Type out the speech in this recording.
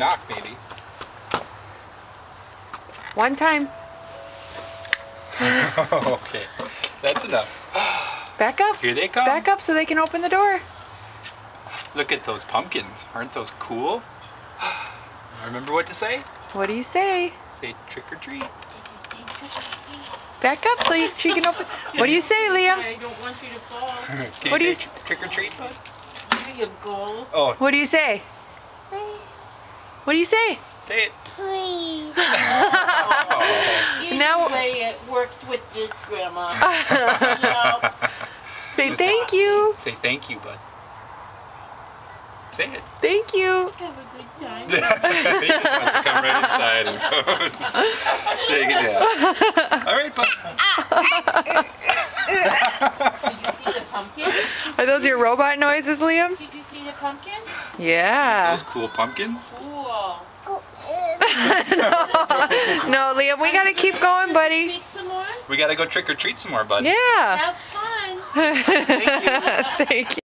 Knock, maybe. One time. Okay, that's enough. Back up. Here they come. Back up so they can open the door. Look at those pumpkins. Aren't those cool? Remember what to say? What do you say? Say trick or treat. Back up so she can open. What do you say, Liam? I don't want you to fall. Can What do you you say trick or treat, bud? There you go. Oh, What do you say? What do you say? say it. Please. Either Now- way, it works with this, Grandma. Yeah. Say thank you. Say thank you, bud. Say it. Thank you. Have a good time. He just wants to come right inside and take it down. All right, bud. Did you see the pumpkin? Are those your robot noises, Liam? Did you see the pumpkin? Yeah. Those cool pumpkins. Cool. No, Liam, we gotta keep going, buddy. Eat some more? We gotta go trick or treat some more, bud. Yeah. Have fun. Thank you.